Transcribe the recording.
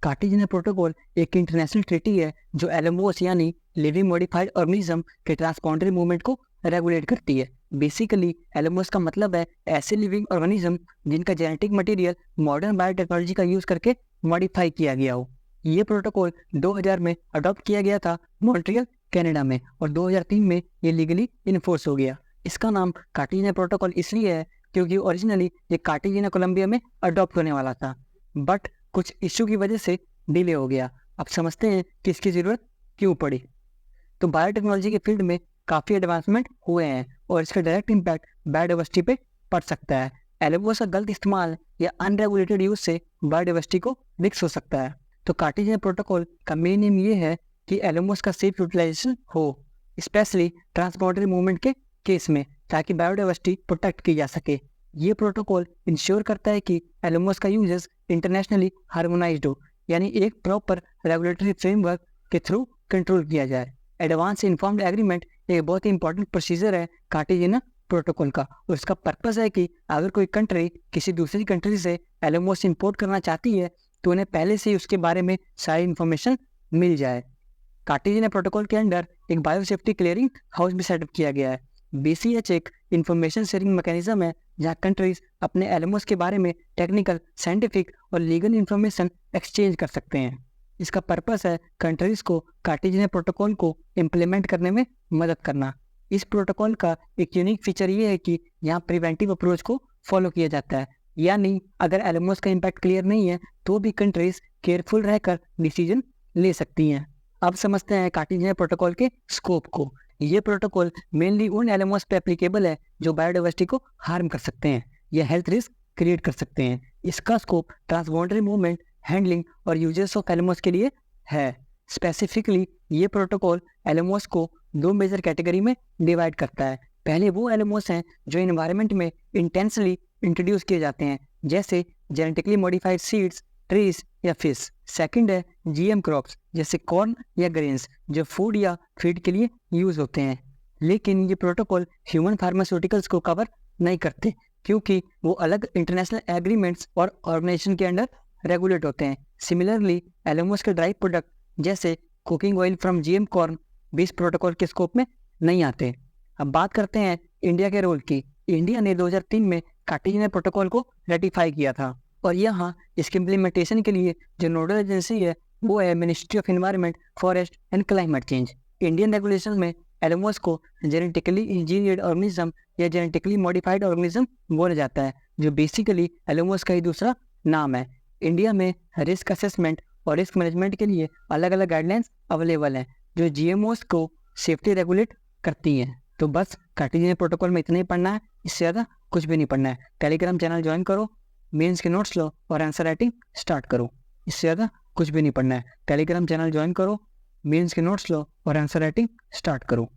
Cartesian protocol एक international treaty है जो एलएमओएस यानी लिविंग मॉडिफाइड ऑर्गेनिज्म के ट्रांसबाउंडरी मूवमेंट को रेगुलेट करती है। बेसिकली एलएमओएस का मतलब है ऐसे लिविंग ऑर्गेनिज्म जिनका जेनेटिक मटेरियल मॉडर्न बायोटेक्नोलॉजी का यूज करके मॉडिफाई किया गया हो। ये प्रोटोकॉल 2000 में अडॉप्ट किया गया था मॉन्ट्रियल कनाडा में और 2003 में ये लीगली इन्फोर्स हो गया। इसका नाम कार्टेजियन प्रोटोकॉल इसलिए है क्योंकि ओरिजिनली ये कार्टेजियन कोलंबिया में अडॉप्ट होने वाला था, बट कुछ इश्यू की वजह से डिले हो गया। अब समझते हैं कि इसकी ज़रूरत क्यों पड़ी। तो बायोटेक्नोलॉजी के फील्ड में काफ़ी एडवांसमेंट हुए हैं और इसका डायरेक्ट इम्पैक्ट बायोडाइवर्सिटी पे पड़ सकता है। एलएमओएस का गलत इस्तेमाल या अनरेगुलेटेड यूज से बायोडाइवर्सिटी को रिस्क हो सकता है। तो कार्टेजियन प्रोटोकॉल का मेन एम ये है कि एलएमओएस का सेफ यूटिलाइजेशन हो, स्पेशली ट्रांसबाउंडरी मूवमेंट के केस में, ताकि बायोडाइवर्सिटी प्रोटेक्ट की जा सके। ये प्रोटोकॉल इंश्योर करता है कि एलएमओएस का यूजेस इंटरनेशनली हार्मोनाइज्ड हो, यानी एक प्रॉपर रेगुलेटरी फ्रेमवर्क के थ्रू कंट्रोल किया जाए। एडवांस इन्फॉर्म्ड एग्रीमेंट एक बहुत ही इंपॉर्टेंट प्रोसीजर है कार्टेजियन प्रोटोकॉल का, और इसका पर्पस है कि अगर कोई कंट्री किसी दूसरी कंट्री से एलएमओएस इंपोर्ट करना चाहती है तो उन्हें पहले से ही उसके बारे में सारी इन्फॉर्मेशन मिल जाए। कार्टेजियन प्रोटोकॉल के अंडर एक बायोसेफ्टी क्लियरिंग हाउस भी सेटअप किया गया है। बीसीएच एक इंफॉर्मेशन शेयरिंग मैकेनिज्म है जहां कंट्रीज अपने एलएमओएस के बारे में टेक्निकल, साइंटिफिक और लीगल इंफॉर्मेशन एक्सचेंज कर सकते हैं। इसका पर्पस है कंट्रीज को कार्टेजियन प्रोटोकॉल को इम्प्लीमेंट करने में मदद करना। इस प्रोटोकॉल का एक यूनिक फीचर ये है कि यहाँ प्रिवेंटिव अप्रोच को फॉलो किया जाता है, यानी अगर एलएमओएस का इम्पैक्ट क्लियर नहीं है तो भी कंट्रीज केयरफुल रहकर डिसीजन ले सकती हैं। अब समझते हैं कार्टेजियन प्रोटोकॉल के स्कोप को। ये प्रोटोकॉल मेनली उन एलएमओएस पे एप्लीकेबल है जो बायोडाइवर्सिटी को हार्म कर सकते हैं या हेल्थ रिस्क क्रिएट कर सकते हैं। इसका स्कोप ट्रांसबाउंडरी मूवमेंट, हैंडलिंग और यूजेस ऑफ एलएमओएस के लिए है। स्पेसिफिकली ये प्रोटोकॉल एलएमओएस को दो मेजर कैटेगरी में डिवाइड करता है। पहले वो एलएमओएस हैं जो एनवायरनमेंट में इंटेंसली इंट्रोड्यूस किए जाते हैं, जैसे जेनेटिकली मॉडिफाइड सीड्स, ट्रीज या फिश। सेकंड है जीएम क्रॉप्स जैसे कॉर्न या ग्रेन्स जो फूड या फीड के लिए यूज होते हैं। लेकिन ये प्रोटोकॉल ह्यूमन फार्मास्यूटिकल्स को कवर नहीं करते क्योंकि वो अलग इंटरनेशनल एग्रीमेंट्स और ऑर्गेनाइजेशन के अंडर रेगुलेट होते हैं। सिमिलरली एलएमओएस के ड्राई प्रोडक्ट जैसे cooking oil from GM corn भी इस प्रोटोकॉल के स्कोप में नहीं आते। अब बात करते हैं इंडिया के रोल की। इंडिया ने 2003 में कार्टेजियन प्रोटोकॉल को रेटिफाई किया था और यहाँ इसके इम्प्लीमेंटेशन के लिए जो नोडल एजेंसी है वो है ministry of environment, forest and climate change. Indian regulation में एलएमओएस को जेनेटिकली इंजीनियर्ड ऑर्गेनिज्म या जेनेटिकली मॉडिफाइड ऑर्गेनिज्म बोला जाता है, जो बेसिकली एलएमओएस का ही दूसरा नाम है। इंडिया में रिस्क असेसमेंट और रिस्क मैनेजमेंट के लिए अलग अलग गाइडलाइंस अवेलेबल हैं जो जीएमओस को सेफ्टी रेगुलेट करती हैं। तो बस कार्टेजियन प्रोटोकॉल में इतना ही पढ़ना है, इससे ज़्यादा कुछ भी नहीं पढ़ना है। टेलीग्राम चैनल ज्वाइन करो, मेंस के नोट्स लो और आंसर राइटिंग स्टार्ट करो। इससे ज़्यादा कुछ भी नहीं पढ़ना है। टेलीग्राम चैनल ज्वाइन करो, मेंस के नोट्स लो और आंसर राइटिंग स्टार्ट करो।